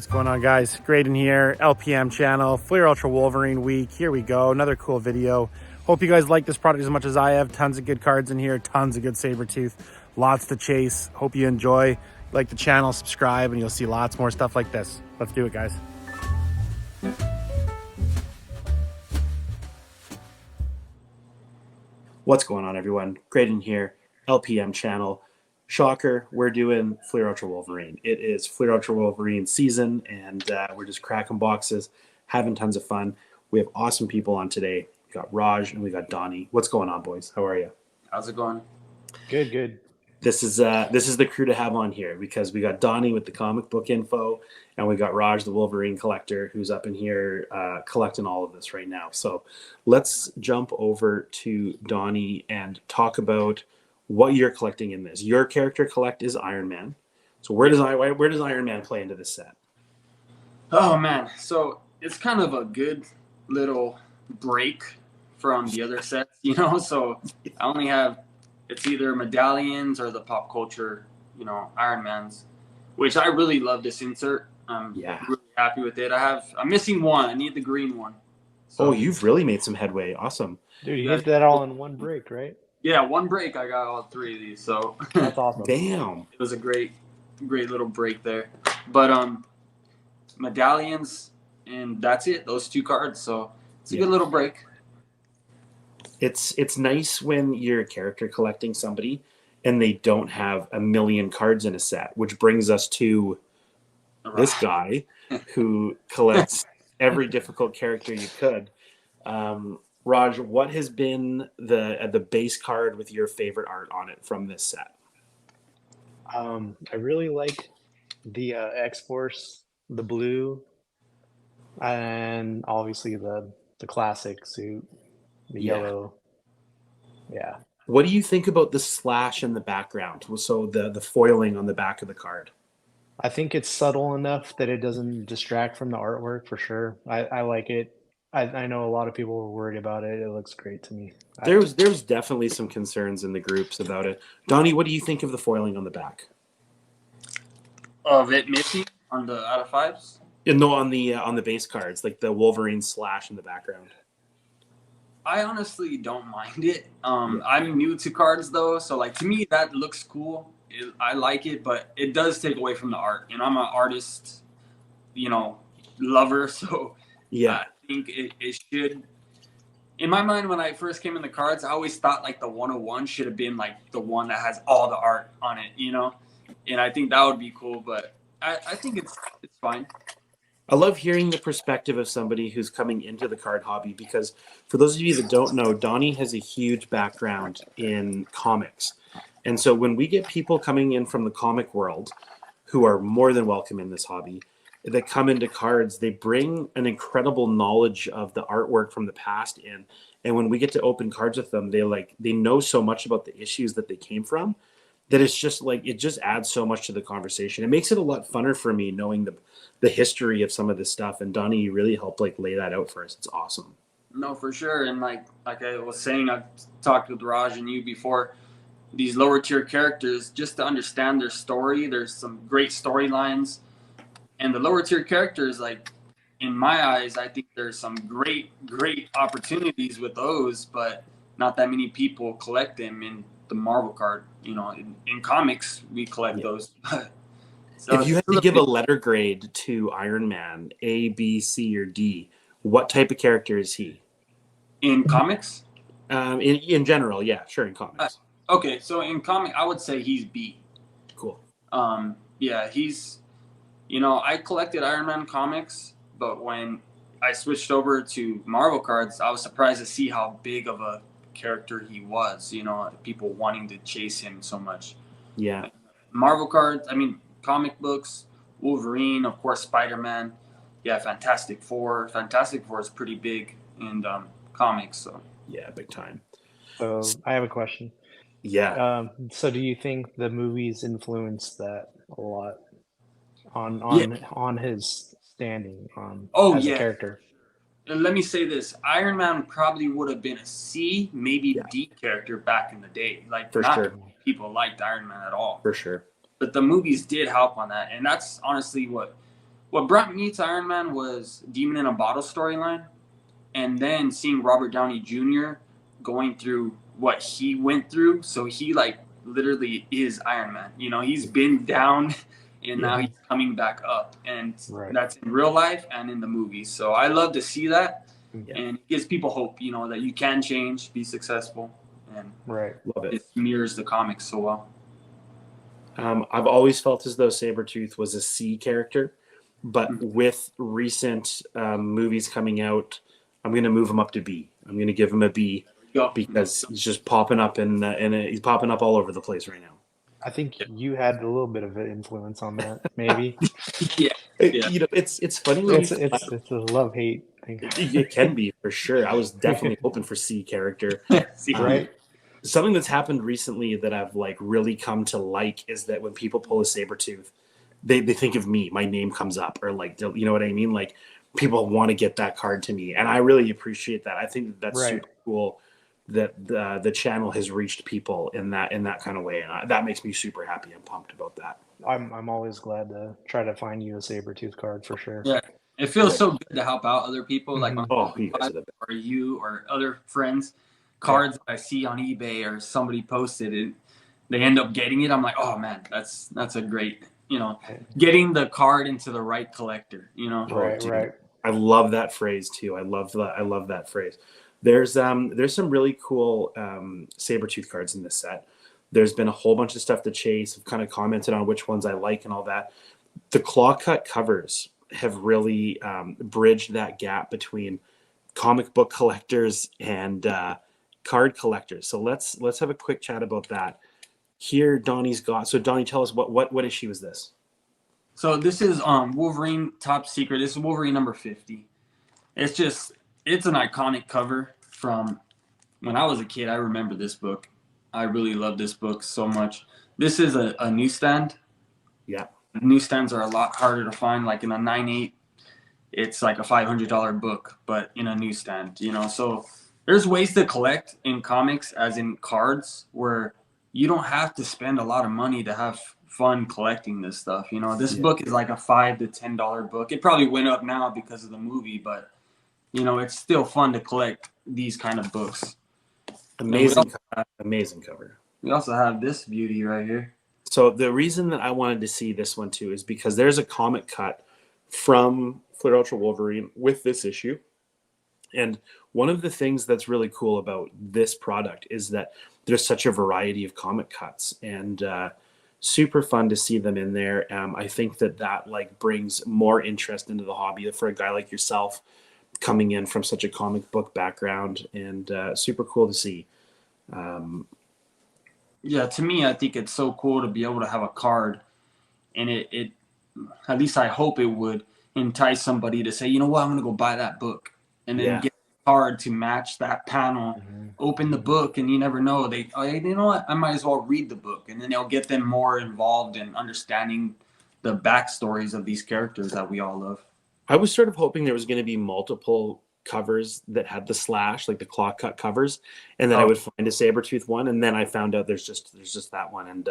What's going on, guys? Graydon here, LPM channel, Fleer Ultra Wolverine week. Here we go, another cool video. Hope you guys like this product as much as I have. Tons of good cards in here, tons of good Sabertooth, lots to chase. Hope you enjoy. Like the channel, subscribe, and you'll see lots more stuff like this. Let's do it, guys. What's going on, everyone? Graydon here, LPM channel. Shocker, we're doing Fleer Ultra Wolverine. It is Fleer Ultra Wolverine season, and we're just cracking boxes, having tons of fun. We have awesome people on today. We got Raj and we got Donny. What's going on, boys? How are you? How's it going? Good. This is the crew to have on here because we got Donny with the comic book info, and we got Raj, the Wolverine collector, who's up in here collecting all of this right now. So let's jump over to Donny and talk about what you're collecting in this. Your character collect is Iron Man. So where does Iron Man play into this set? Oh man, so it's kind of a good little break from the other sets, you know. So I only have it's either medallions or the pop culture, you know, Iron Mans, which I really love this insert. I'm really happy with it. I'm missing one. I need the green one. So, you've really made some headway. Awesome. Dude, you hit that all in one break, right? Yeah, one break. I got all three of these. So that's awesome. Damn. It was a great little break there. But medallions, and that's it. Those two cards. So it's a good little break. It's nice when you're character collecting somebody and they don't have a million cards in a set, which brings us to this guy who collects every difficult character you could. Raj, what has been the base card with your favorite art on it from this set? I really like the X-Force, the blue, and obviously the classic suit, the yellow. Yeah. What do you think about the slash in the background? So the foiling on the back of the card. I think it's subtle enough that it doesn't distract from the artwork for sure. I like it. I know a lot of people were worried about it. It looks great to me. There's definitely some concerns in the groups about it. Donny, what do you think of the foiling on the back? Of it missing on the out of fives? No, on the base cards, like the Wolverine slash in the background. I honestly don't mind it. I'm new to cards though, so like to me that looks cool. I like it, but it does take away from the art. And I'm an artist, you know, lover, so yeah. I think it should. In my mind, when I first came in the cards, I always thought like the 101 should have been like the one that has all the art on it, you know? And I think that would be cool, but I think it's fine. I love hearing the perspective of somebody who's coming into the card hobby because for those of you that don't know, Donny has a huge background in comics. And so when we get people coming in from the comic world who are more than welcome in this hobby, that come into cards, they bring an incredible knowledge of the artwork from the past in. And when we get to open cards with them, they know so much about the issues that they came from that it's just like, it just adds so much to the conversation. It makes it a lot funner for me knowing the history of some of this stuff. And Donny, you really helped like lay that out for us. It's awesome. No, for sure. And like I was saying, I've talked with Raj and you before, these lower tier characters, just to understand their story, there's some great storylines. And the lower tier characters, like in my eyes, I think there's some great opportunities with those, but not that many people collect them in the Marvel card. You know, in comics, we collect those. So if you had to give a letter grade to Iron Man, A, B, C, or D, what type of character is he? In comics? In general, yeah, sure, in comics. Okay, so in comic, I would say he's B. Cool. Yeah, he's, you know, I collected Iron Man comics, but when I switched over to Marvel cards, I was surprised to see how big of a character he was, you know, people wanting to chase him so much. Yeah. Marvel cards, I mean, comic books, Wolverine, of course, Spider-Man. Yeah, Fantastic Four. Fantastic Four is pretty big in comics. So yeah, big time. So I have a question. Yeah. So do you think the movies influenced that a lot on his standing as a character? And let me say this: Iron Man probably would have been a C, maybe D character back in the day. Like, for not sure, people liked Iron Man at all. For sure. But the movies did help on that, and that's honestly what what brought me to Iron Man was Demon in a Bottle storyline, and then seeing Robert Downey Jr. going through what he went through. So he like literally is Iron Man. You know, he's been down and now he's coming back up, and that's in real life and in the movies. So I love to see that, and it gives people hope. You know, that you can change, be successful, and Love it. it mirrors the comics so well. I've always felt as though Sabretooth was a C character, but with recent movies coming out, I'm going to move him up to B. I'm going to give him a B because he's just popping up he's popping up all over the place right now. I think you had a little bit of an influence on that, maybe. You know, it's funny when it's a love-hate thing. It can be for sure. I was definitely hoping for C character. Right. Something that's happened recently that I've like really come to like is that when people pull a Sabretooth, they think of me. My name comes up, or like, you know what I mean? Like, people want to get that card to me, and I really appreciate that. I think that's super cool that the channel has reached people in that kind of way, and that makes me super happy and pumped about that. I'm always glad to try to find you a Sabretooth card for sure. Yeah, it feels so good to help out other people, like you guys or you or other friends. Cards I see on eBay or somebody posted and they end up getting it. I'm like, oh man, that's a great, you know, getting the card into the right collector, you know. Right. I love that phrase too. I love that phrase. There's some really cool Sabretooth cards in this set. There's been a whole bunch of stuff to chase. I've kind of commented on which ones I like and all that. The claw cut covers have really bridged that gap between comic book collectors and card collectors. So let's have a quick chat about that. Here, Donnie's got. So Donnie, tell us what issue is this? So this is Wolverine Top Secret. This is Wolverine number 50. It's an iconic cover from when I was a kid. I remember this book. I really love this book so much. This is a newsstand. Yeah. Newsstands are a lot harder to find. Like in a 9.8, it's like a $500 book, but in a newsstand, you know. So there's ways to collect in comics, as in cards, where you don't have to spend a lot of money to have fun collecting this stuff. You know, this book is like a $5 to $10 book. It probably went up now because of the movie, but you know, it's still fun to collect these kind of books. Amazing cover. We also have this beauty right here. So the reason that I wanted to see this one too is because there's a comic cut from Flair Ultra Wolverine with this issue. And one of the things that's really cool about this product is that there's such a variety of comic cuts, and super fun to see them in there. I think that like brings more interest into the hobby for a guy like yourself coming in from such a comic book background, and super cool to see. Yeah, to me, I think it's so cool to be able to have a card, and it at least I hope it would entice somebody to say, you know what, I'm going to go buy that book, and then get a card to match that panel, open the book, and you never know. You know what, I might as well read the book, and then it'll get them more involved in understanding the backstories of these characters that we all love. I was sort of hoping there was going to be multiple covers that had the slash, like the claw cut covers, and then I would find a Sabretooth one, and then I found out there's just that one, and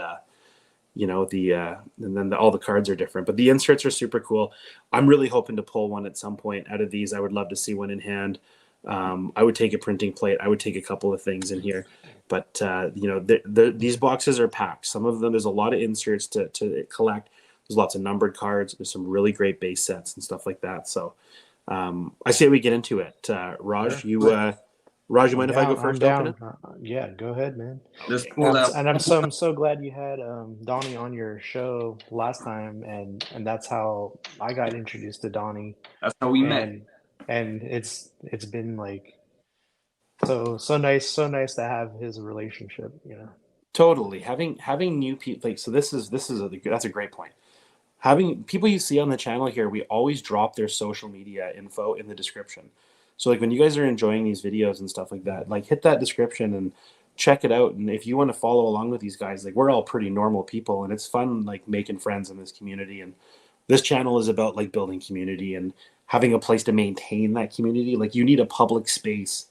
you know, and then all the cards are different, but the inserts are super cool. I'm really hoping to pull one at some point out of these. I would love to see one in hand. I would take a printing plate. I would take a couple of things in here, but you know, these boxes are packed. Some of them, there's a lot of inserts to collect. There's lots of numbered cards. There's some really great base sets and stuff like that. So I say we get into it. Raj, you mind if I go first? I'm down. Yeah, go ahead, man. And I'm so glad you had Donnie on your show last time, and that's how I got introduced to Donnie. That's how we met. And it's been like so nice to have his relationship, you know. Totally. Having new people, like, so that's a great point. Having people you see on the channel here, we always drop their social media info in the description. So like when you guys are enjoying these videos and stuff like that, like hit that description and check it out. And if you want to follow along with these guys, like we're all pretty normal people, and it's fun like making friends in this community. And this channel is about like building community and having a place to maintain that community. Like you need a public space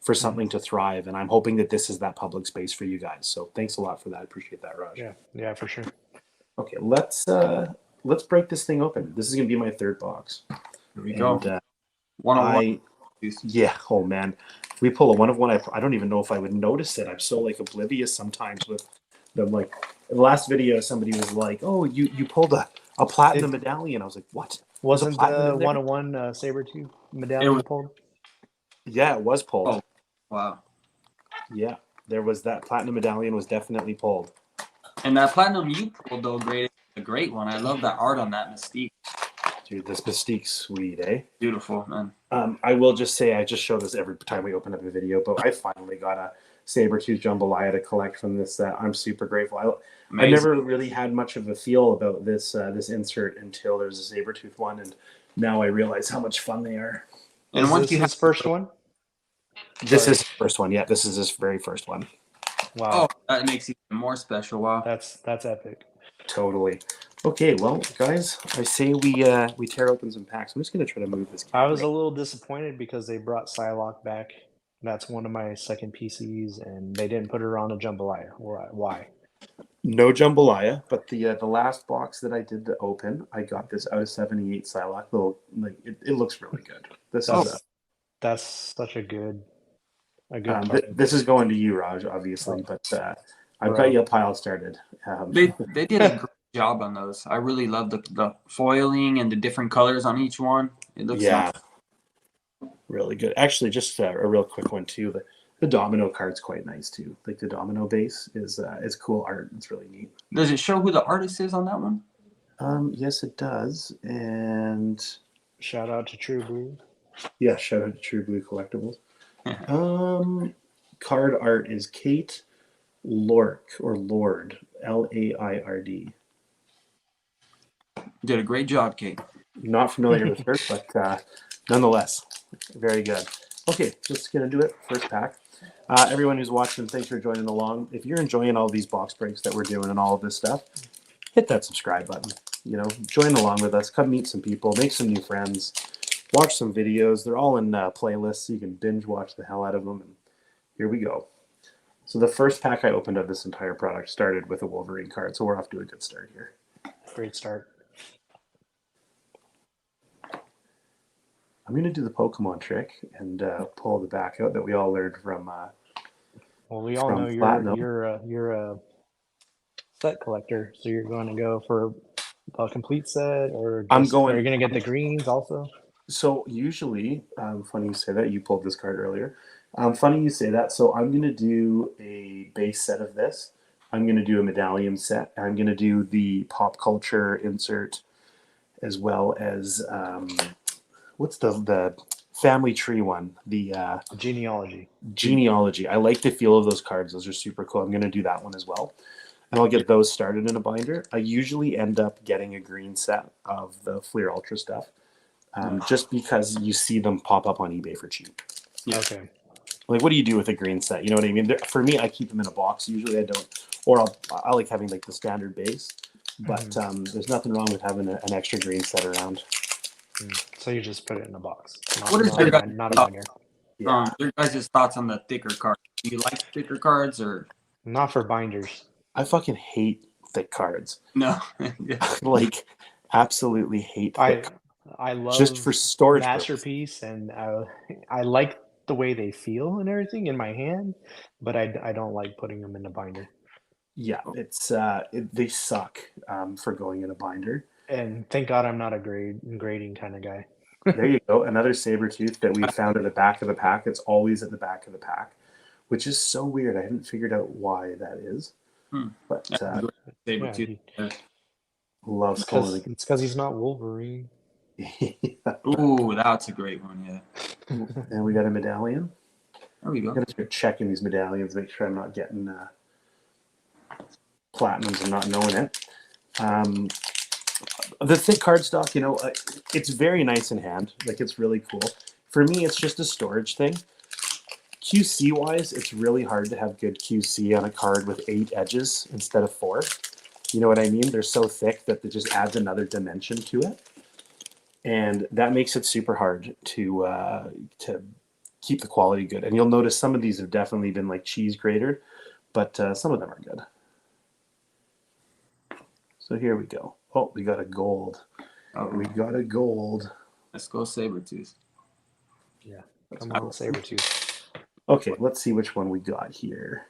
for something to thrive, and I'm hoping that this is that public space for you guys. So thanks a lot for that. I appreciate that, Raj. Yeah, for sure. Okay, let's let's break this thing open. This is gonna be my third box. Here we go. 101. Yeah. Oh man, if we pull a 1 of 1, I don't even know if I would notice it. I'm so like oblivious sometimes with them. Like in the last video, somebody was like, "Oh, you pulled a platinum medallion." I was like, "What?" Wasn't the 101 Sabertooth medallion pulled? Yeah, it was pulled. Oh, wow. Yeah, there was that platinum medallion was definitely pulled. And that platinum you pulled though, Graydon, a great one. I love that art on that Mystique. Dude, this Mystique's sweet, eh? Beautiful, man. I will just say, I just show this every time we open up a video, but I finally got a Sabertooth Jambalaya to collect from this set. I'm super grateful. I never really had much of a feel about this this insert until there's a Sabertooth one, and now I realize how much fun they are. And once you have his first one? This is his first one. Yeah, this is his very first one. Wow. Oh, that makes it even more special. Wow. That's epic. Totally. Okay, well, guys, I say we tear open some packs. I'm just gonna try to move this. I was a little disappointed because they brought Psylocke back. That's one of my second PCs, and they didn't put her on a Jambalaya. Why? No Jambalaya, but the last box that I did to open, I got this out of 78 Psylocke. Little like it looks really good. That's such a good. This is going to you, Raj, obviously, but I've got you a pile started. They did a great job on those. I really love the foiling and the different colors on each one. It looks nice. Really good. Actually, just a real quick one too. The domino card's quite nice too. Like the domino base is cool art. It's really neat. Does it show who the artist is on that one? Yes, it does. And shout out to True Blue. Yeah, shout out to True Blue Collectibles. Card art is Kate Lork or Lord, Laird. Did a great job, Kate. Not familiar with her, but nonetheless, very good. Okay, just gonna do it. First pack. Everyone who's watching, thanks for joining along. If you're enjoying all these box breaks that we're doing and all of this stuff, hit that subscribe button. You know, join along with us. Come meet some people, make some new friends, watch some videos. They're all in playlists, so you can binge watch the hell out of them. And here we go. So the first pack I opened of this entire product started with a Wolverine card, so we're off to a good start here. Great start. I'm going to do the Pokemon trick and pull the back out that we all learned from. Well, we all know you're a set collector, so you're going to go for a complete set, or are you going to get the greens also? So usually, funny you say that. You pulled this card earlier. Funny you say that. So I'm going to do a base set of this. I'm going to do a medallion set. I'm going to do the pop culture insert, as well as what's the family tree one? The genealogy. Genealogy. I like the feel of those cards. Those are super cool. I'm going to do that one as well. And I'll get those started in a binder. I usually end up getting a green set of the Fleer Ultra stuff, just because you see them pop up on eBay for cheap. Yeah. Okay. Like, what do you do with a green set? You know what I mean? For me, I keep them in a box. Usually I don't. Or I like having like the standard base. But there's nothing wrong with having an extra green set around. So you just put it in a box. What is your not a binder? Your guys' thoughts on the thicker cards? Do you like thicker cards or not for binders? I fucking hate thick cards. No, like absolutely hate. I love just for storage Masterpiece, and I like the way they feel and everything in my hand, but I don't like putting them in a binder. Yeah, it's they suck for going in a binder. And thank God I'm not a grading kind of guy. There you go. Another Sabertooth that we found at the back of the pack. It's always at the back of the pack, which is so weird. I haven't figured out why that is. But Sabertooth. Loves it's because he's not Wolverine. Ooh, that's a great one, yeah. And we got a medallion. There we go. I'm gonna start checking these medallions, make sure I'm not getting platinums and not knowing it. The thick cardstock, you know, it's very nice in hand. Like, it's really cool. For me, it's just a storage thing. QC wise, it's really hard to have good QC on a card with 8 edges instead of 4. You know what I mean? They're so thick that it just adds another dimension to it. And that makes it super hard to keep the quality good. And you'll notice some of these have definitely been like cheese grated, but some of them are good. So here we go. Oh, we got a gold. Oh, We got a gold. let's go Sabretooth. Yeah, come on, Sabretooth. Okay, let's see which one we got here.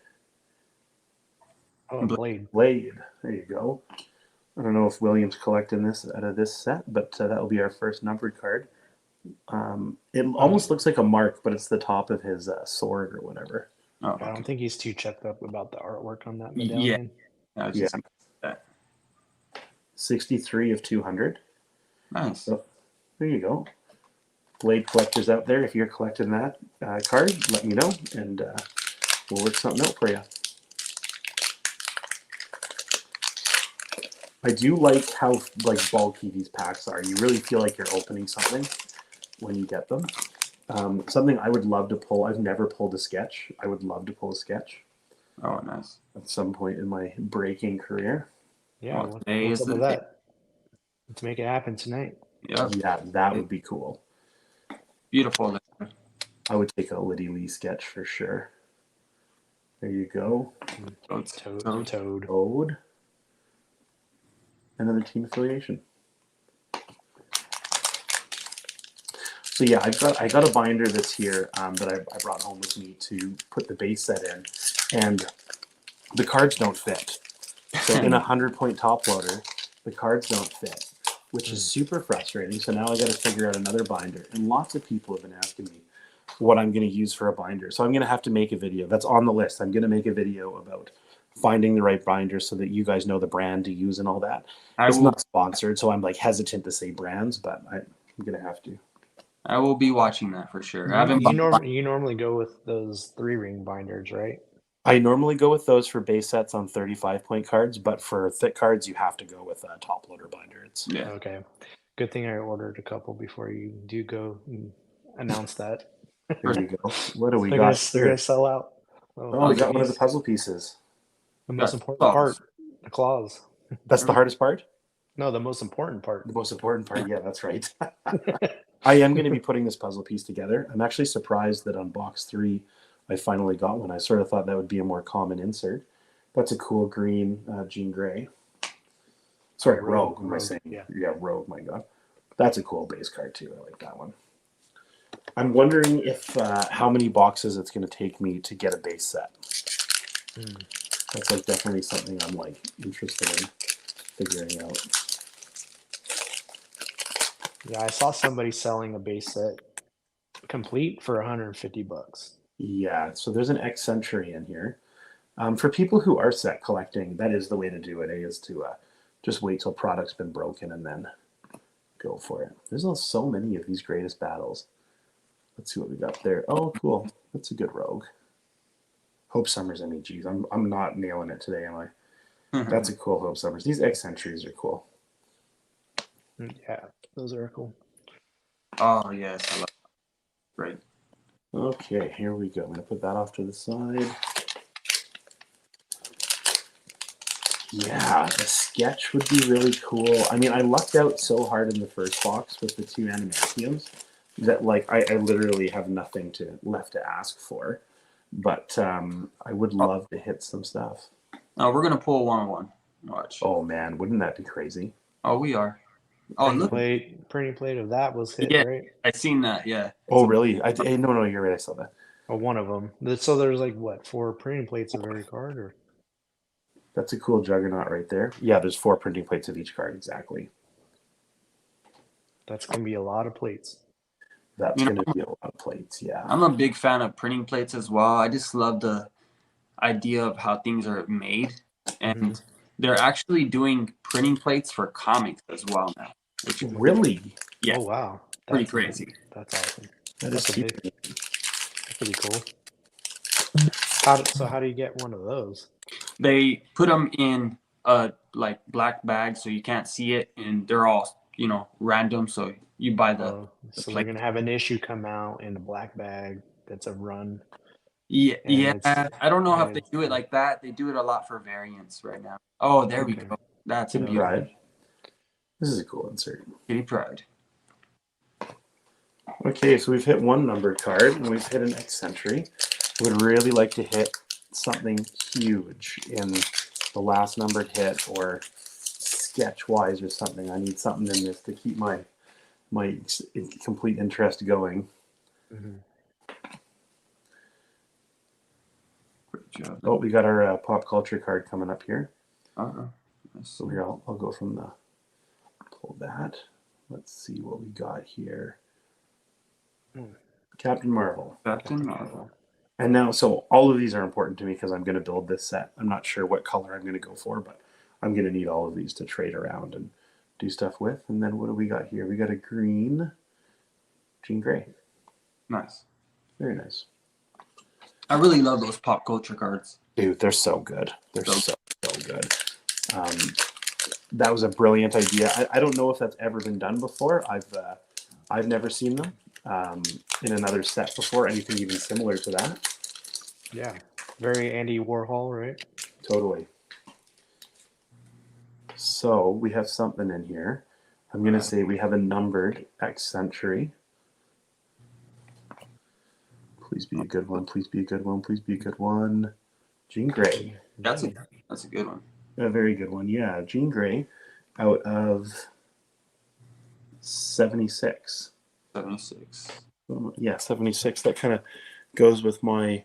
Oh, Blade. Blade. There you go. I don't know if William's collecting this out of this set, but that will be our first numbered card. It almost looks like a mark, but it's the top of his sword or whatever. Oh, okay. I don't think he's too checked up about the artwork on that medallion. Yeah. Yeah. That. 63 of 200. Nice. So, there you go. Blade collectors out there, if you're collecting that card, let me know, and we'll work something out for you. I do like how bulky these packs are. You really feel like you're opening something when you get them. Something I would love to pull. I've never pulled a sketch. I would love to pull a sketch. Oh, nice. At some point in my breaking career. Yeah, what's up with that? Let's make it happen tonight. Yep. Yeah, that would be cool. Beautiful. I would take a Liddy Lee sketch for sure. There you go. Toad. Another team affiliation. So yeah, I got a binder that's here that I brought home with me to put the base set in, and the cards don't fit. So in a 100-point top loader, the cards don't fit, which is super frustrating. So now I got to figure out another binder, and lots of people have been asking me what I'm going to use for a binder. So I'm going to have to make a video. That's on the list. I'm going to make a video about finding the right binder so that you guys know the brand to use and all that. It's not sponsored, so I'm hesitant to say brands, but I'm going to have to. I will be watching that for sure. You normally go with those 3-ring binders, right? I normally go with those for base sets on 35-point cards, but for thick cards, you have to go with a top loader binder. Yeah. Okay. Good thing I ordered a couple before you do go and announce that. There you go. What do we got? They're going to sell out. Oh, we got one of the puzzle pieces. The most important part, the claws. That's the hardest part? No, the most important part. The most important part, yeah, that's right. I am going to be putting this puzzle piece together. I'm actually surprised that on box 3, I finally got one. I sort of thought that would be a more common insert. That's a cool green Jean Grey. Sorry, Rogue. What am I saying? Yeah, Rogue, my God. That's a cool base card, too. I like that one. I'm wondering if how many boxes it's going to take me to get a base set. That's definitely something I'm interested in figuring out. Yeah, I saw somebody selling a base set complete for $150. Yeah, so there's an X Century in here. For people who are set collecting, that is the way to do it, is to just wait till product's been broken and then go for it. There's so many of these greatest battles. Let's see what we got there. Oh, cool. That's a good Rogue. Hope Summers, geez, I'm not nailing it today, am I? That's a cool Hope Summers. These X Centuries are cool. Yeah, those are cool. Oh, yes. I love that. Great. Okay, here we go. I'm going to put that off to the side. Yeah, a sketch would be really cool. I lucked out so hard in the first box with the 2 animatiums that I literally have nothing left to ask for. But I would love to hit some stuff. Oh, we're going to pull a 1-on-1. Watch. Oh, man, wouldn't that be crazy? Oh, we are. Oh, look. Printing plate of that was hit, right? I seen that, yeah. Oh, really? No, you're right. I saw that. Oh, one of them. So there's 4 printing plates of every card? Or that's a cool juggernaut right there. Yeah, there's 4 printing plates of each card, exactly. That's going to be a lot of plates. That's going to be a lot of plates, yeah. I'm a big fan of printing plates as well. I just love the idea of how things are made. And they're actually doing printing plates for comics as well now. Really? Yeah. Oh, wow. Pretty crazy. That's awesome. That's pretty cool. How do you get one of those? They put them in a black bag so you can't see it, and they're all random. So you buy the so they're gonna have an issue come out in a black bag that's a run. Yeah. I don't know if they do it like that. They do it a lot for variants right now. Oh, there we go. That's a beautiful. Pride. This is a cool insert. Kitty Pride. Okay, so we've hit 1 numbered card and we've hit an X Century. Would really like to hit something huge in the last numbered hit or sketch wise or something. I need something in this to keep my complete interest going. Mm-hmm. Great job. Oh, we got our pop culture card coming up here. So here, I'll go from the pull that. Let's see what we got here. Captain Marvel. Captain Marvel. And now, so all of these are important to me because I'm going to build this set. I'm not sure what color I'm going to go for, but I'm going to need all of these to trade around and do stuff with. And then what do we got here? We got a green Jean Grey. Nice. Very nice. I really love those pop culture cards. Dude, they're so good. They're so good. That was a brilliant idea. I don't know if that's ever been done before. I've never seen them in another set before, anything even similar to that. Yeah, very Andy Warhol, right? Totally. So we have something in here. I'm going to say we have a numbered X Century. Please be a good one. Please be a good one. Please be a good one. Jean Grey. That's a good one. A very good one. Yeah, Jean Grey out of 76. 76. Yeah, 76. That kind of goes with my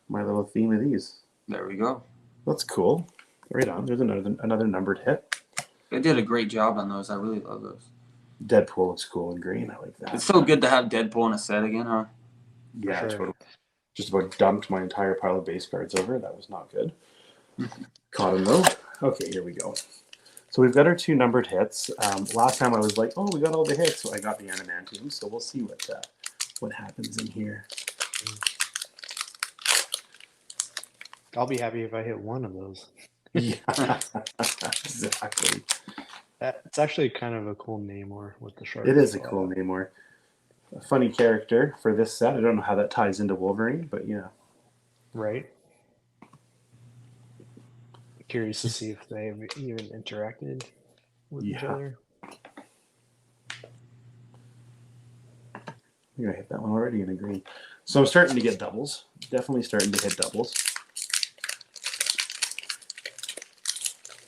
little theme of these. There we go. That's cool. Right on. There's another numbered hit. They did a great job on those. I really love those. Deadpool looks cool in green. I like that. It's so good to have Deadpool in a set again, huh? Yeah, totally. Just about dumped my entire pile of base cards over. That was not good. Caught him though. Okay, here we go. So we've got our 2 numbered hits. Last time I was like, oh, we got all the hits. So I got the Adamantium. So we'll see what happens in here. I'll be happy if I hit one of those. Yeah, exactly. It's actually kind of a cool Namor with the shark. It is a cool Namor. A funny character for this set. I don't know how that ties into Wolverine, but yeah. Right. Curious to see if they've even interacted with each other. I'm going to hit that one already in a green. So I'm starting to get doubles. Definitely starting to hit doubles.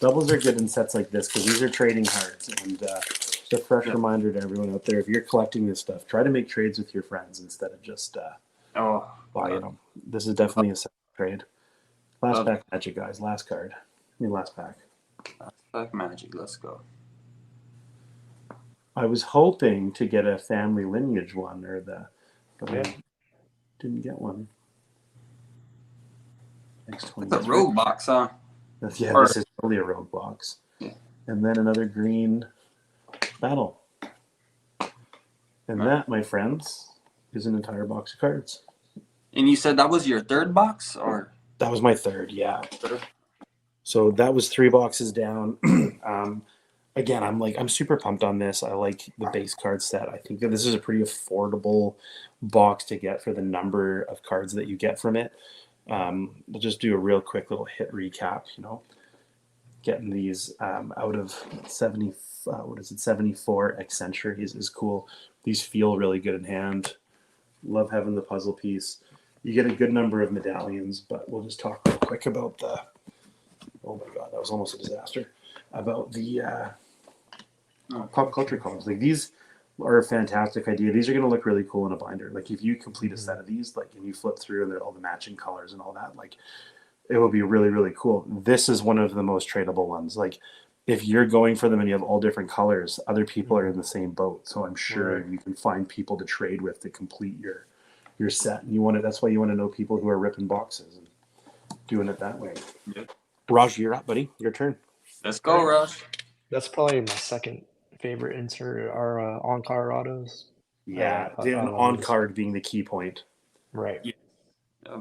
Doubles are good in sets like this because these are trading cards. And just a fresh reminder to everyone out there, if you're collecting this stuff, try to make trades with your friends instead of just buying them. This is definitely a set trade. Last pack magic, guys. Last card. Last pack. Last pack magic. Let's go. I was hoping to get a family lineage one but I didn't get one. Next one. The rogue box, huh? Yeah, this is totally a rogue box. Yeah. And then another green battle. And that, my friends, is an entire box of cards. And you said that was your 3rd box, or? That was my 3rd, yeah. So that was 3 boxes down. Again, I'm super pumped on this. I like the base card set. I think that this is a pretty affordable box to get for the number of cards that you get from it. We'll just do a real quick little hit recap. Getting these out of 74 X Centuries is cool. These feel really good in hand. Love having the puzzle piece. You get a good number of medallions, but we'll just talk real quick about the. Oh my god, that was almost a disaster. About the pop culture cards. Like, these are a fantastic idea. These are going to look really cool in a binder. Like, if you complete a set of these, like, and you flip through and they're all the matching colors and all that, like, it will be really, really cool. This is one of the most tradable ones. Like, if you're going for them and you have all different colors, other people are in the same boat. So I'm sure you can find people to trade with to complete your set. And that's why you want to know people who are ripping boxes and doing it that way. Yep. Raj, you're up, buddy. Your turn. Let's go, Raj. That's probably my second favorite insert, are on-card autos. Yeah, the on-card being the key point. Right. Yeah.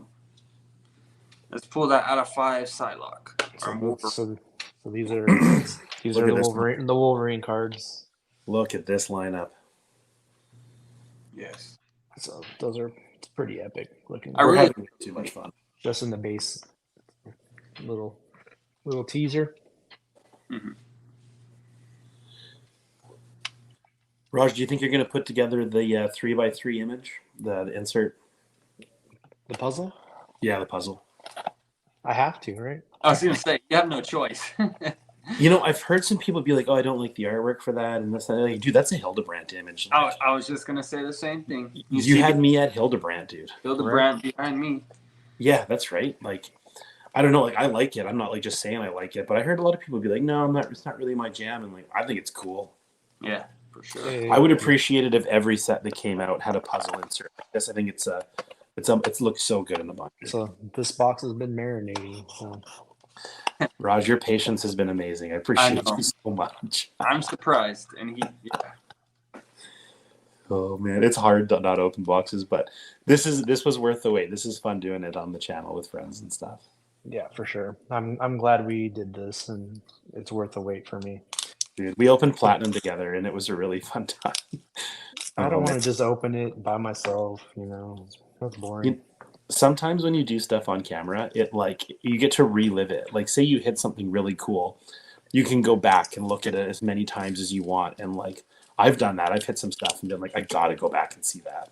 Let's pull that out of 5 Psylocke. So these are the Wolverine cards. Look at this lineup. Yes. So those are pretty epic looking. We're having too much fun. Just in the base, little teaser. Mm-hmm. Raj, do you think you're going to put together the 3x3 image, the insert? The puzzle? Yeah, the puzzle. I have to, right? I was going to say, you have no choice. You know, I've heard some people be like, "Oh, I don't like the artwork for that," and this, and like, dude, that's a Hildebrandt image. I was just gonna say the same thing. You had me at Hildebrandt, dude. Hildebrandt behind me. Yeah, that's right. Like, I don't know, like I like it. I'm not like just saying I like it, but I heard a lot of people be like, "No, I'm not. It's not really my jam." And like, I think it's cool. Yeah, for sure. I would appreciate it if every set that came out had a puzzle insert like this. I think it looks so good in the box. So this box has been marinating. So. Raj, your patience has been amazing. I appreciate you so much. I'm surprised, and yeah. Oh man, it's hard to not open boxes, but this was worth the wait. This is fun doing it on the channel with friends and stuff. Yeah, for sure. I'm glad we did this, and it's worth the wait for me. Dude, we opened Platinum together, and it was a really fun time. I don't want to just open it by myself. You know, that's boring. Sometimes when you do stuff on camera, it like you get to relive it. Like say you hit something really cool, you can go back and look at it as many times as you want. And like I've done that. I've hit some stuff and been like, I gotta go back and see that.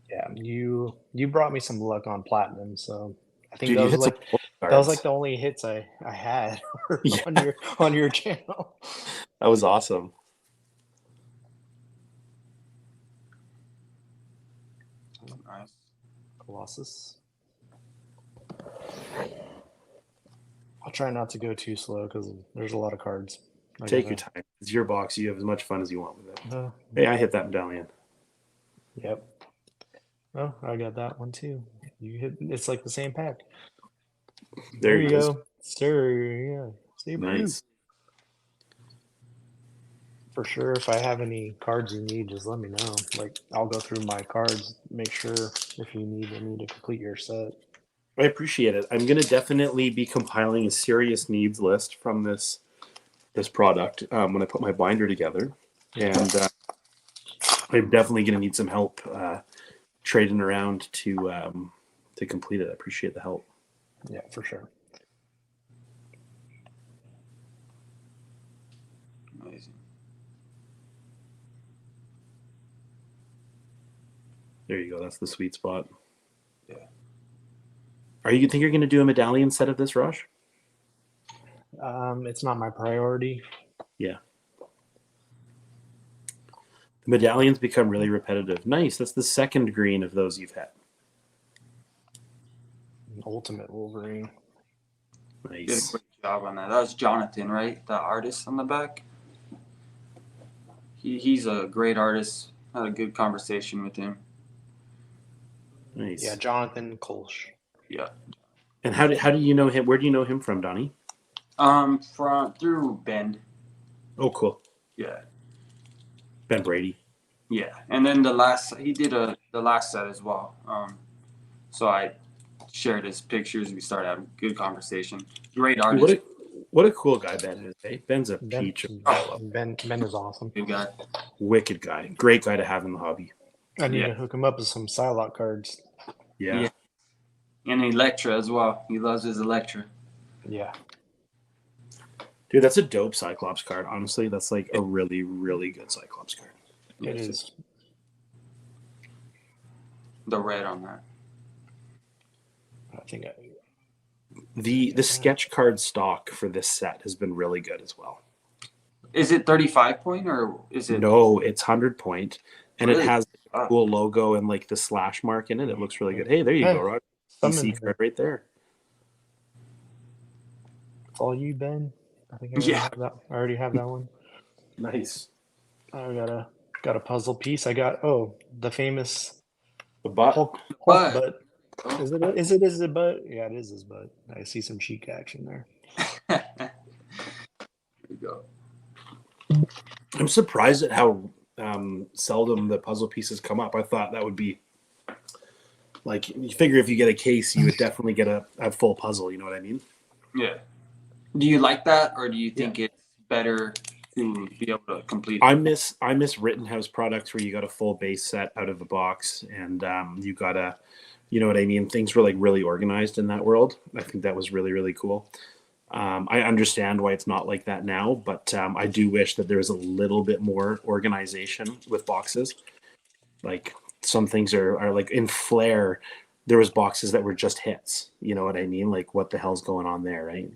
Yeah, you brought me some luck on Platinum, so I think Dude, that was like the only hits I had on your channel. That was awesome. Nice. Colossus. I'll try not to go too slow because there's a lot of cards. Take your time. It's your box. You have as much fun as you want with it. Hey, I hit that medallion. Yep. Oh, I got that one too. You hit. It's like the same pack. There you go, sir. Yeah. Nice. For sure. If I have any cards you need, just let me know. Like I'll go through my cards, make sure if you need me to complete your set. I appreciate it. I'm going to definitely be compiling a serious needs list from this product when I put my binder together, and I'm definitely going to need some help trading around to complete it. I appreciate the help. Yeah, for sure. Amazing. There you go. That's the sweet spot. Yeah. You think you're going to do a medallion set of this, Raj? It's not my priority. Yeah. The medallions become really repetitive. Nice. That's the second green of those you've had. Ultimate Wolverine. Nice. Did a great job on that. That was Jonathan, right? The artist on the back. He's a great artist. Had a good conversation with him. Nice. Yeah, Jonathan Kolsch. Yeah. And how do you know him? Where do you know him from, Donnie? Through Ben. Oh, cool. Yeah. Ben Brady. Yeah, and then he did the last set as well. So I shared his pictures. We started having a good conversation. Great artist. What a cool guy Ben is. Eh? Ben's a peach. Ben is awesome. Good guy. Wicked guy. Great guy to have in the hobby. I need to hook him up with some Psylocke cards. Yeah. And Electra as well. He loves his Electra. Yeah. Dude, that's a dope Cyclops card. Honestly, that's like a really, really good Cyclops card. It is. The red on that. I think the sketch card stock for this set has been really good as well. Is it 35 point or is it? No, it's 100 point, and really? It has a cool logo and like the slash mark in it. It looks really good. Hey, there you go, Rod. DC card right there. It's all you, Ben. I think I already have that one. Nice. I got a puzzle piece. I got the famous Hulk butt. Is it his butt? Yeah, it is his butt. I see some cheek action there. There you go. I'm surprised at how seldom the puzzle pieces come up. I thought that would be like, you figure if you get a case, you would definitely get a full puzzle. You know what I mean? Yeah. Do you like that, or do you think it's better to be able to complete? I miss Rittenhouse products where you got a full base set out of the box, and you got a, you know what I mean? Things were like really organized in that world. I think that was really, really cool. I understand why it's not like that now, but I do wish that there was a little bit more organization with boxes. Like some things are like in Flare, there was boxes that were just hits. You know what I mean? Like what the hell's going on there, right?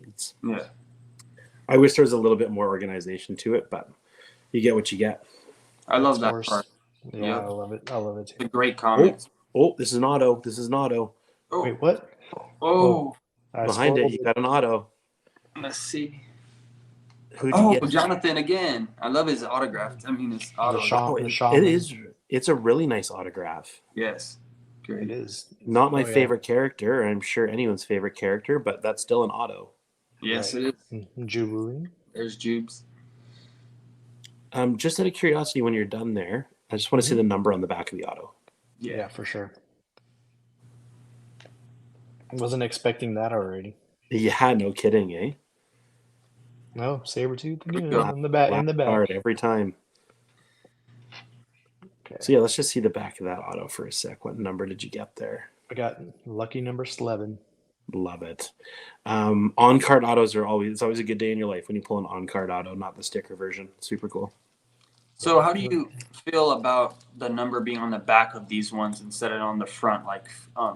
I wish there was a little bit more organization to it, but you get what you get. I love that part. Yeah, yep. I love it. I love it too. It's a great comics. Oh, this is an auto. This is an auto. Oh. Wait, what? Oh. Behind it, you got an auto. Let's see. Who'd you get? Jonathan again. I love his autograph. I mean, his auto. It's a really nice autograph. Yes. Great. It is. Not my favorite character. I'm sure anyone's favorite character, but that's still an auto. Yes, it is. Jubilee. There's Jubes. Just out of curiosity, when you're done there, I just want to see the number on the back of the auto. Yeah, for sure. I wasn't expecting that already. Yeah, no kidding, eh? No, Sabretooth again in the back. In the back. Card every time. Okay. So yeah, let's just see the back of that auto for a sec. What number did you get there? I got lucky number 11. Love it. On-card autos it's always a good day in your life when you pull an on-card auto, not the sticker version. Super cool. So how do you feel about the number being on the back of these ones instead of on the front like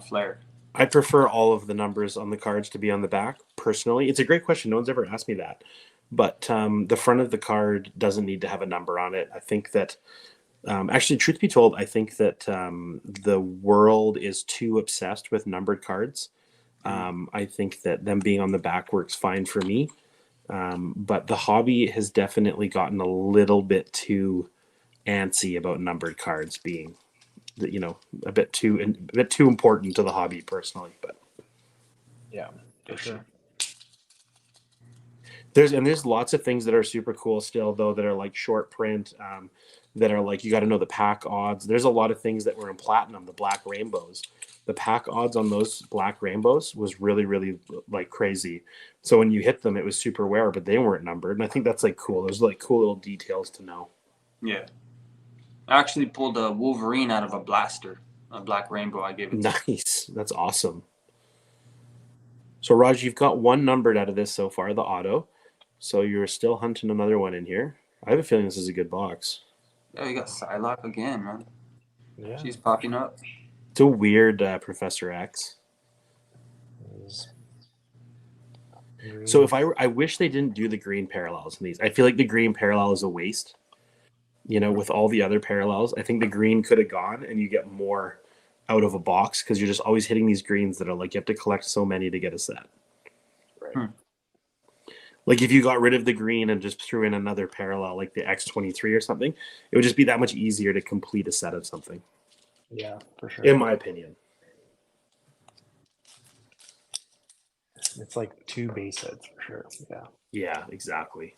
Flair? I prefer all of the numbers on the cards to be on the back, personally. It's a great question. No one's ever asked me that. But the front of the card doesn't need to have a number on it. I think that, actually, truth be told, I think that the world is too obsessed with numbered cards. I think that them being on the back works fine for me. But the hobby has definitely gotten a little bit too antsy about numbered cards being, a bit too important to the hobby personally. But yeah, for sure. There's lots of things that are super cool still, though, that are like short print, that are like, you got to know the pack odds. There's a lot of things that were in platinum, the black rainbows. The pack odds on those black rainbows was really, really like crazy. So when you hit them, it was super rare, but they weren't numbered. And I think that's like cool. There's like cool little details to know. Yeah. I actually pulled a Wolverine out of a blaster, a black rainbow. I gave it. Nice. That's awesome. So Raj, you've got one numbered out of this so far, the auto. So you're still hunting another one in here. I have a feeling this is a good box. Yeah, you got Psylocke again, man. Yeah. She's popping up. It's a weird Professor X. So if I wish they didn't do the green parallels in these. I feel like the green parallel is a waste. With all the other parallels, I think the green could have gone and you get more out of a box because you're just always hitting these greens that are like you have to collect so many to get a set. Right. Like if you got rid of the green and just threw in another parallel like the X23 or something, it would just be that much easier to complete a set of something. Yeah, for sure. In my opinion. It's like 2 base sets for sure. Yeah. Yeah, exactly.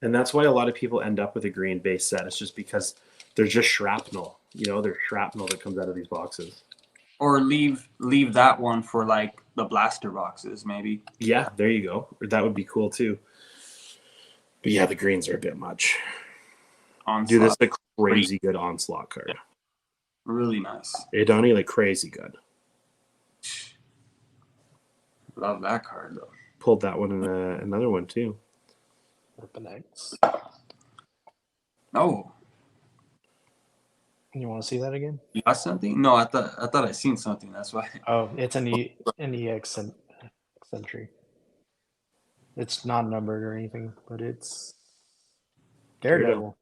And that's why a lot of people end up with a green base set. It's just because they're just shrapnel. There's shrapnel that comes out of these boxes. Or leave that one for like the blaster boxes, maybe. Yeah, there you go. That would be cool too. But yeah, the greens are a bit much. Onslaught. Dude, this is a crazy good onslaught card. Yeah. Really nice. Hey, Donny, like crazy good. Love that card though. Pulled that one and another one too. Nice. Oh. You want to see that again? You got something? No, I thought I seen something. That's why. Oh, it's an EX Sentry. It's not numbered or anything, but it's Daredevil.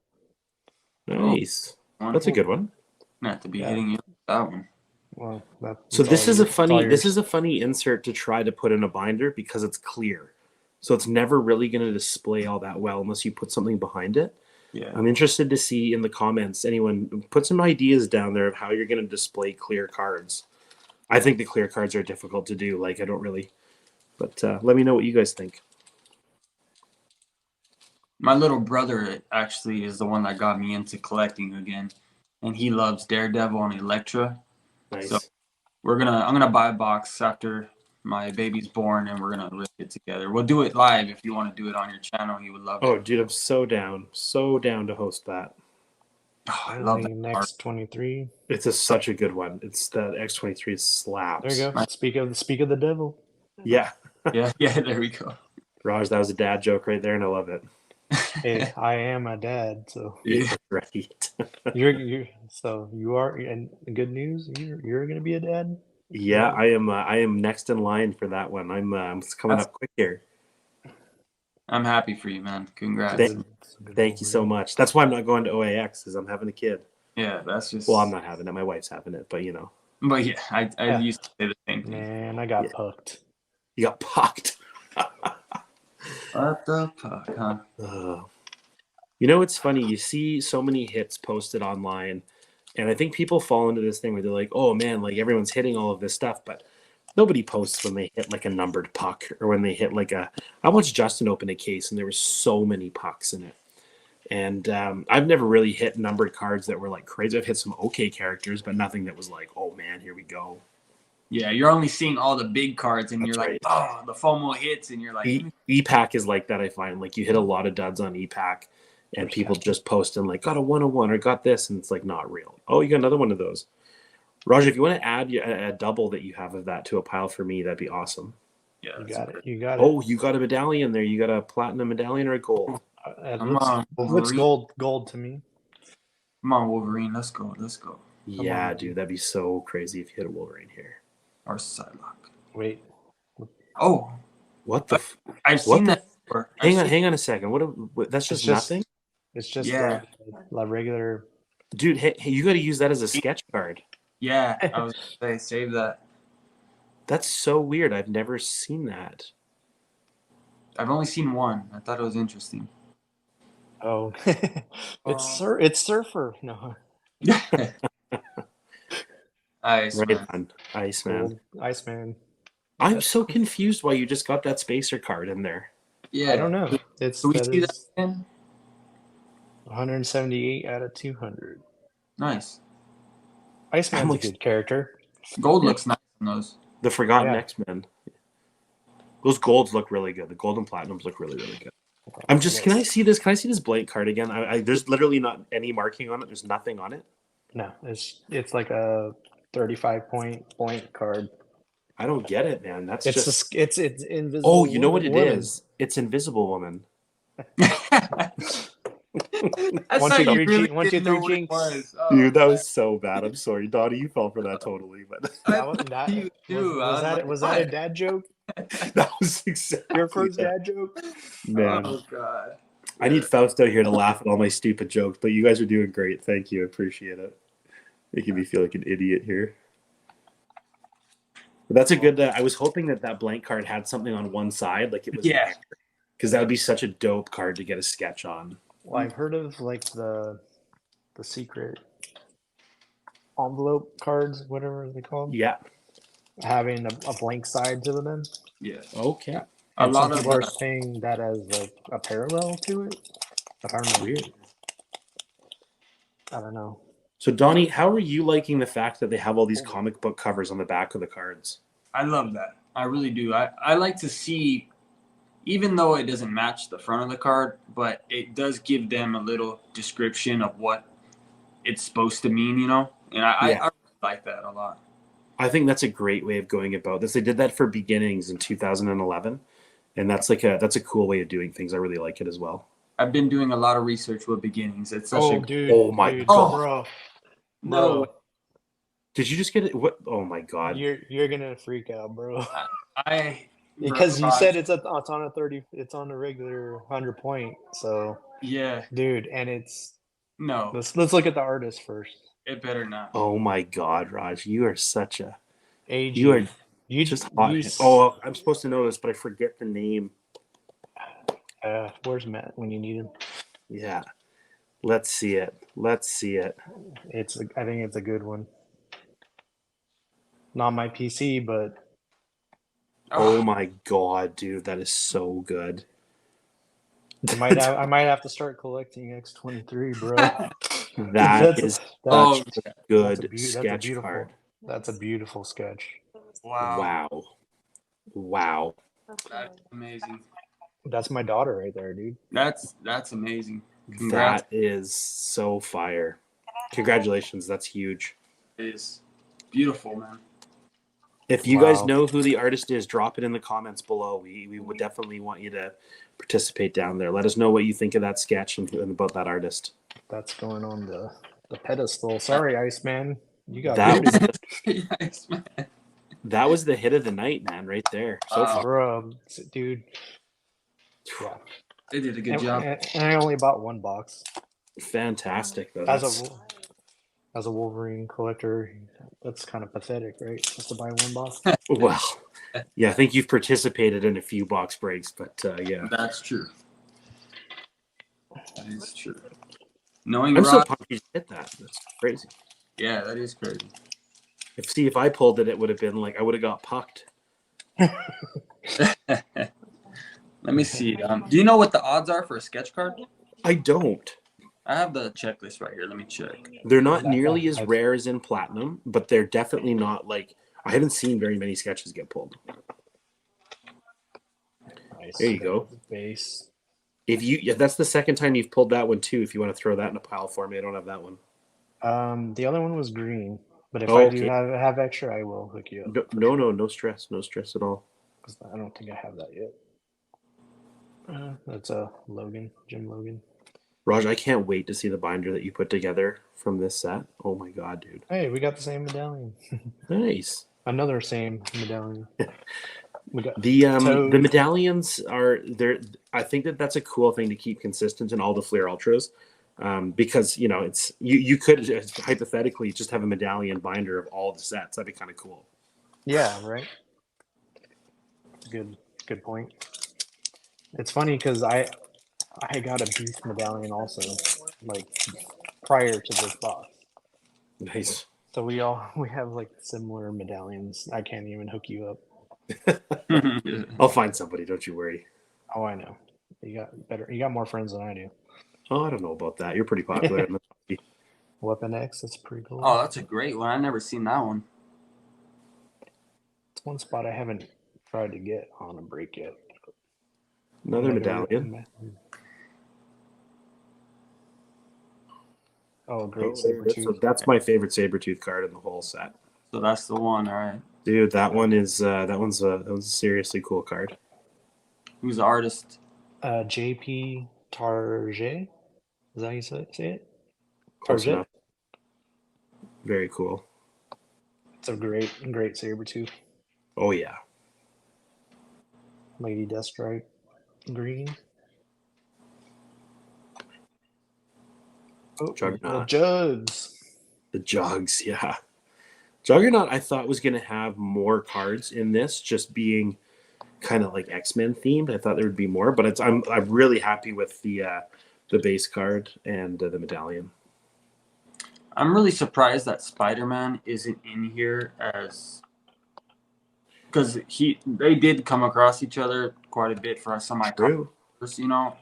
Nice. That's a good one. Not to be hitting you with that one. Well, so this is a funny insert to try to put in a binder because it's clear. So it's never really going to display all that well unless you put something behind it. Yeah. I'm interested to see in the comments, anyone put some ideas down there of how you're going to display clear cards. I think the clear cards are difficult to do. Like, I don't really, but let me know what you guys think. My little brother actually is the one that got me into collecting again, and he loves Daredevil and Elektra. Nice. So I'm gonna buy a box after my baby's born, and we're gonna rip it together. We'll do it live if you want to do it on your channel. He would love it. Oh, dude, I'm so down to host that. Oh, I love that. X23. It's such a good one. It's the X23 slaps. There you go. Speak of the devil. Yeah. yeah. There we go. Raj, that was a dad joke right there, and I love it. Hey, I am a dad, so yeah, right. you are, and good news, you're gonna be a dad. Yeah, I am next in line for that one. I'm coming up quick here. I'm happy for you, man. Congrats. Thank you so much. That's why I'm not going to OAX, because I'm having a kid. Yeah, that's just. Well, I'm not having it. My wife's having it, but But yeah, I used to say the same thing. Man, I got pucked. You got pucked. What the fuck, huh? It's funny. You see so many hits posted online, and I think people fall into this thing where they're like, "Oh man, like everyone's hitting all of this stuff," but nobody posts when they hit like a numbered puck or when they hit like a. I watched Justin open a case, and there were so many pucks in it. And I've never really hit numbered cards that were like crazy. I've hit some okay characters, but nothing that was like, oh man, here we go. Yeah, you're only seeing all the big cards, and That's you're right. like, oh, the FOMO hits, and you're like, E-Pack is like that. I find like you hit a lot of duds on E-Pack, and people just posting like, got a 101 or got this, and it's like not real. Oh, you got another one of those. Roger, if you want to add a double that you have of that to a pile for me, that'd be awesome. Yeah, you got it. Oh, you got a medallion there. You got a platinum medallion or a gold? Looks gold to me. Come on, Wolverine. Let's go. Yeah, dude, that'd be so crazy if you hit a Wolverine here. Or Psylocke. Wait. Oh. What the? I've seen that before. Hang on a second. What that's just nothing? It's just the regular. Dude, hey, you got to use that as a sketch card. Yeah, I was going to say, save that. That's so weird. I've never seen that. I've only seen one. I thought it was interesting. Oh, it's Surfer. No. Iceman. Iceman. I'm so confused why you just got that spacer card in there. Yeah, I don't know. Can we see that again? 178 out of 200. Nice. Iceman's a good character. Gold looks nice on those. The Forgotten X-Men. Those golds look really good. The gold and platinums look really, really good. Can I see this? Can I see this blank card again? There's literally not any marking on it. There's nothing on it. No, it's like a 35-point blank card. I don't get it, man. That's it's Invisible. Oh, you know what it is? It's Invisible Woman. 1, 2, 3, G. 1, 2, 3, Jinx. Dude, that was so bad. I'm sorry, Donnie. You fell for that totally. But was that a dad joke? That was exactly your first dad joke. Man, oh god. I need Fausto here to laugh at all my stupid jokes, but you guys are doing great. Thank you. I appreciate it. Making me feel like an idiot here. But that's a good. I was hoping that blank card had something on one side, like it was. Yeah. Because that would be such a dope card to get a sketch on. Well, I've heard of like the secret envelope cards, whatever they call them. Yeah. Having a blank side to them. Yeah. Okay. A lot of people are saying that as a parallel to it. But I don't know. Weird. I don't know. So, Donnie, how are you liking the fact that they have all these comic book covers on the back of the cards? I love that. I really do. I like to see, even though it doesn't match the front of the card, but it does give them a little description of what it's supposed to mean, And I like that a lot. I think that's a great way of going about this. They did that for Beginnings in 2011, and that's a cool way of doing things. I really like it as well. I've been doing a lot of research with Beginnings. It's such oh my god, bro. No. Did you just get it? What? Oh my god. You're gonna freak out, bro. Because you said it's on a 30. It's on a regular 100 point. So yeah, dude, and it's no. Let's look at the artist first. It better not. Oh my god, Raj, you are such a age. You just hot. Oh, I'm supposed to know this, but I forget the name. Where's Matt when you need him? Yeah. Let's see it. I think it's a good one. Not my PC, but oh my god, dude, that is so good. I might have to start collecting X-23, bro. That's a good sketch card. That's a beautiful sketch. Wow. That's amazing. That's my daughter right there, dude. That's amazing. Congrats. That is so fire. Congratulations. That's huge. It is beautiful, man. If you guys know who the artist is, drop it in the comments below. We would definitely want you to participate down there. Let us know what you think of that sketch and about that artist. That's going on the pedestal. Sorry, Iceman. You got Iceman. That was the hit of the night, man, right there. Bro, dude. Yeah, They did a good job. And I only bought one box. Fantastic, though. As a Wolverine collector, that's kind of pathetic, right? Just to buy one box. Well, yeah, I think you've participated in a few box breaks, but yeah. That's true. That is true. Knowing I'm so Raj, pumped you did that. That's crazy. yeah, that is crazy. If I pulled it, it would have been like I would have got pucked. Let me see. Do you know what the odds are for a sketch card? I don't. I have the checklist right here. Let me check. They're not nearly as rare as in Platinum, but they're definitely not like I haven't seen very many sketches get pulled. Nice. There you go. Base. That's the second time you've pulled that one too. If you want to throw that in a pile for me, I don't have that one. The other one was green, but if I do have extra, I will hook you up. No stress at all. Because I don't think I have that yet. That's a Jim Logan. Raj, I can't wait to see the binder that you put together from this set. Oh my god, dude! Hey, we got the same medallion. Nice. Another same medallion. We got the medallions are there. I think that's a cool thing to keep consistent in all the Fleer Ultras, because it's you could hypothetically just have a medallion binder of all the sets. That'd be kind of cool. Yeah, right. Good point. It's funny because I got a Beast medallion also, like prior to this box. Nice. So we have like similar medallions. I can't even hook you up. I'll find somebody, don't you worry. Oh, I know. You got more friends than I do. Oh, I don't know about that. You're pretty popular. Weapon X, that's pretty cool. Oh, that's a great one. I've never seen that one. It's one spot I haven't tried to get on a break yet. Another medallion. Oh, great Sabretooth. So that's my favorite Sabretooth card in the whole set. So that's the one, all right. Dude, that one's a seriously cool card. Who's the artist? JP Target. Is that how you say it? Close enough. Very cool. It's a great Sabretooth. Oh yeah. Lady Deathstrike green. Oh, Juggernaut. The Jugs, yeah. Juggernaut, I thought was going to have more cards in this, just being kind of like X-Men themed. I thought there would be more, but I'm really happy with the base card and the medallion. I'm really surprised that Spider-Man isn't in here because they did come across each other quite a bit for some icons,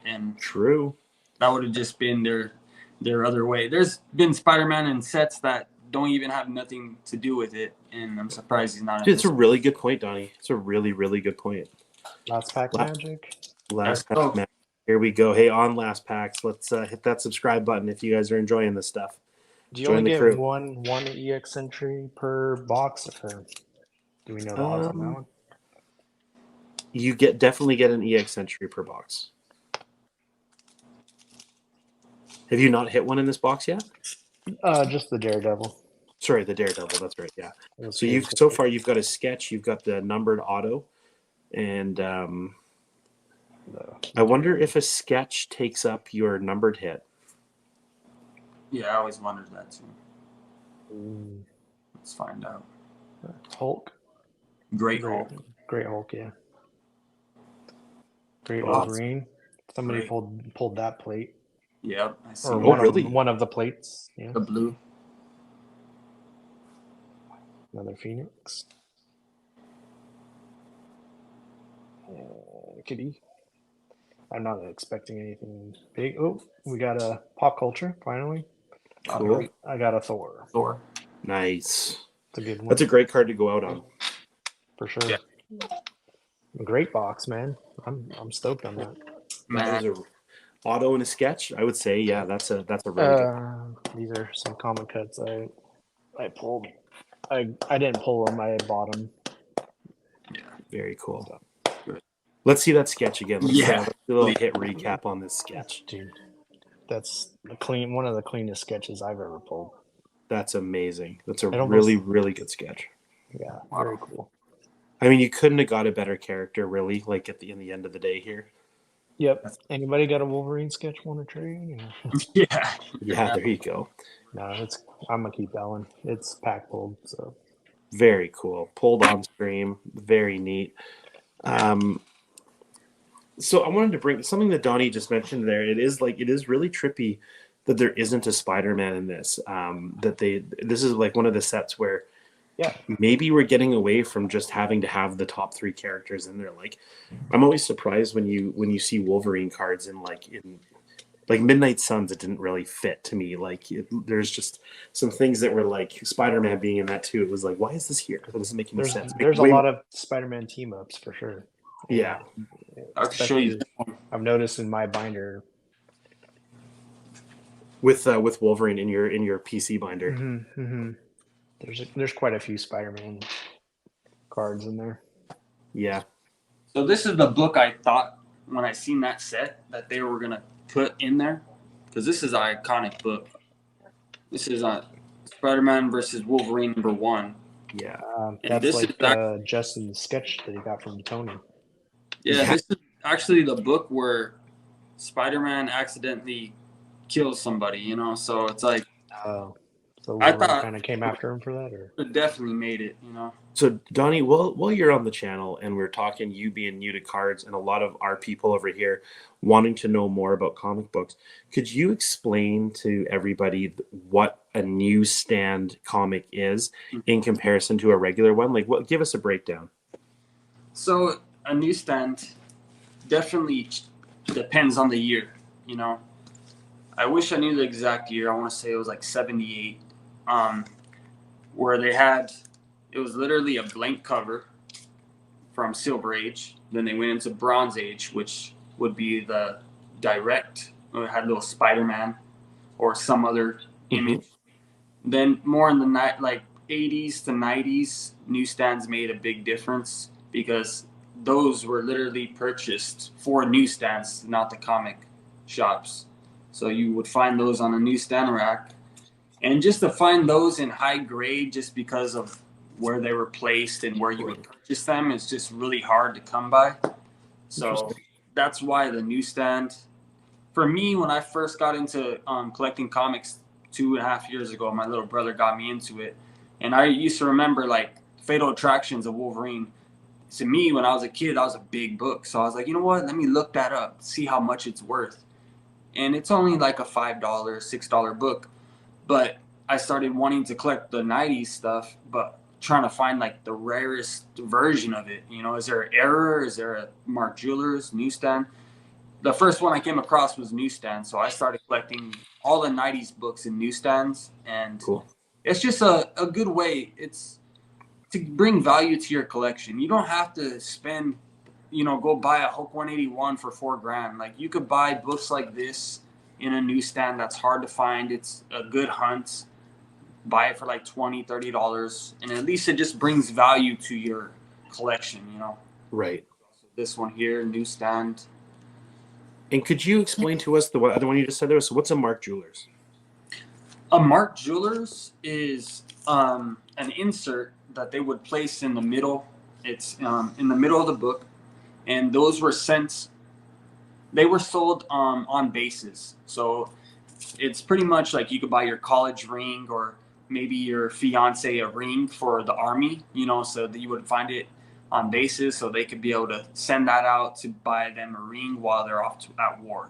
and true. That would have just been their other way. There's been Spider-Man in sets that don't even have nothing to do with it, and I'm surprised he's not. Dude, it's a really good point, Donnie. It's a really, really good point. Last pack magic. Last pack magic. Here we go. Hey, on last packs, let's hit that subscribe button if you guys are enjoying this stuff. Do you only get one EX entry per box, or do we know the odds on that one? You definitely get an EX entry per box. Have you not hit one in this box yet? Just the Daredevil. Sorry, the Daredevil. That's right. Yeah. So so far you've got a sketch. You've got the numbered auto, and I wonder if a sketch takes up your numbered hit. Yeah, I always wondered that too. Let's find out. Hulk. Great Hulk. Great Hulk. Yeah. Great Wolverine. Somebody pulled that plate. Yep, I see. Or one of the plates. Yeah. The blue. Another Phoenix. Kitty. I'm not expecting anything big. Oh, we got a pop culture finally. Cool. I got a Thor. Nice. It's a good one. That's a great card to go out on. For sure. Yeah. Great box, man. I'm stoked on that. That is a auto and a sketch. I would say, yeah, that's a really good. These are some common cuts I pulled. I didn't pull them. I bought them. Yeah, very cool. So, good. Let's see that sketch again. Let's do a little hit recap on this sketch, dude. That's one of the cleanest sketches I've ever pulled. That's amazing. That's a really, really good sketch. Yeah, very cool. I mean, you couldn't have got a better character, really. Like in the end of the day here. Yep. Anybody got a Wolverine sketch want to trade? Yeah. Yeah, there you go. No, I'm gonna keep that one. It's pack pulled, so Very cool. Pulled on stream. Very neat. So I wanted to bring something that Donnie just mentioned there. It is really trippy that there isn't a Spider-Man in this. This is like one of the sets where maybe we're getting away from just having to have the top 3 characters in there. Like, I'm always surprised when you see Wolverine cards in Midnight Suns. It didn't really fit to me. There's just some things that were like Spider-Man being in that too. It was like, why is this here? That doesn't make any sense. There's a lot of Spider-Man team ups for sure. Yeah. I'll show you. I've noticed in my binder with Wolverine in your PC binder. Mm-hmm, mm-hmm. There's quite a few Spider-Man cards in there. Yeah. So this is the book I thought when I seen that set that they were gonna put in there, because this is an iconic book. This is Spider-Man versus Wolverine #1. Yeah. That's Justin's sketch that he got from Tony. Yeah, this is actually the book where Spider-Man accidentally kills somebody, so it's like so I thought kind of came after him for that, or it definitely made it, So Donnie, while you're on the channel and we're talking, you being new to cards and a lot of our people over here wanting to know more about comic books, could you explain to everybody what a newsstand comic is in comparison to a regular one? Give us a breakdown. So a newsstand definitely depends on the year, I wish I knew the exact year. I want to say it was like 78, where it was literally a blank cover from Silver Age. Then they went into Bronze Age, which would be the direct. It had a little Spider-Man or some other image. Then more in the 80s to 90s, newsstands made a big difference because those were literally purchased for newsstands, not the comic shops. So you would find those on a newsstand rack. And just to find those in high grade just because of where they were placed and where you would purchase them is just really hard to come by. So that's why the newsstand, for me, when I first got into collecting comics 2.5 years ago, my little brother got me into it. And I used to remember Fatal Attractions of Wolverine. To me, when I was a kid, that was a big book. So I was like, you know what? Let me look that up, see how much it's worth. And it's only like a $5, $6 book. But I started wanting to collect the 90s stuff, but trying to find the rarest version of it. Is there an error? Is there a Mark Jewelers newsstand? The first one I came across was newsstand. So I started collecting all the 90s books in newsstands. And it's just a good way. It's to bring value to your collection. You don't have to spend, go buy a Hulk 181 for $4,000. You could buy books like this in a newsstand that's hard to find. It's a good hunt. Buy it for $20, $30, and at least it just brings value to your collection, Right. So this one here, newsstand. And could you explain to us the other one you just said there? So what's a Mark Jewelers? A Mark Jewelers is an insert that they would place in the middle. It's in the middle of the book, and those were they were sold on bases. So it's pretty much like you could buy your college ring or maybe your fiance a ring for the army, so that you would find it on bases so they could be able to send that out to buy them a ring while they're off at war,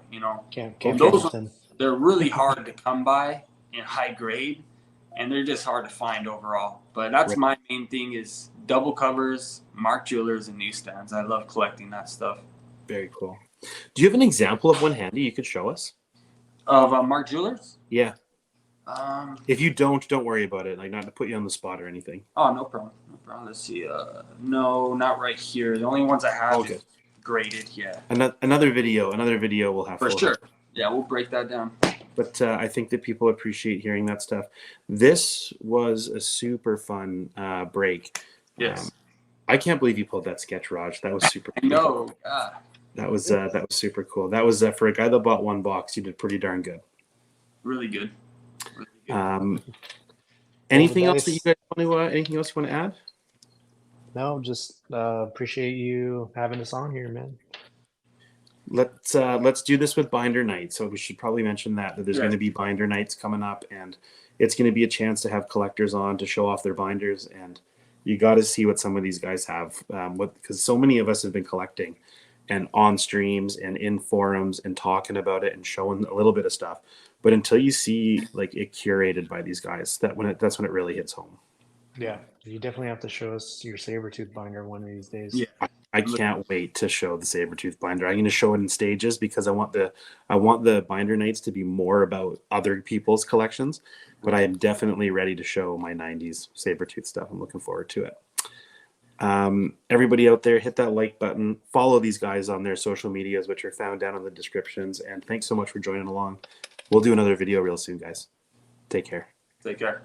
they're really hard to come by in high grade, and they're just hard to find overall. But that's my main thing is double covers, Mark Jewelers, and newsstands. I love collecting that stuff. Very cool. Do you have an example of one handy you could show us? Of Mark Jewelers? Yeah. If you don't worry about it. Not to put you on the spot or anything. Oh, no problem. Let's see. No, not right here. The only ones I have is graded. Yeah. Another video we'll have for sure. Yeah, we'll break that down. But I think that people appreciate hearing that stuff. This was a super fun break. Yes. I can't believe you pulled that sketch, Raj. That was super cool. No. That was super cool. That was for a guy that bought one box. You did pretty darn good. Really good. Anything else that you guys anything else you want to add? No, just appreciate you having us on here, man. let's do this with binder night. So we should probably mention that there's going to be binder nights coming up, and it's going to be a chance to have collectors on to show off their binders, and you got to see what some of these guys have. Because so many of us have been collecting, and on streams and in forums and talking about it and showing a little bit of stuff. But until you see like it curated by these guys, that's when it really hits home. Yeah, you definitely have to show us your Sabertooth binder one of these days. Yeah. I can't wait to show the Sabertooth binder. I'm going to show it in stages because I want the binder nights to be more about other people's collections, but I am definitely ready to show my 90s Sabertooth stuff. I'm looking forward to it. Everybody out there, hit that like button, follow these guys on their social medias, which are found down in the descriptions. And thanks so much for joining along. We'll do another video real soon, guys. Take care. Take care.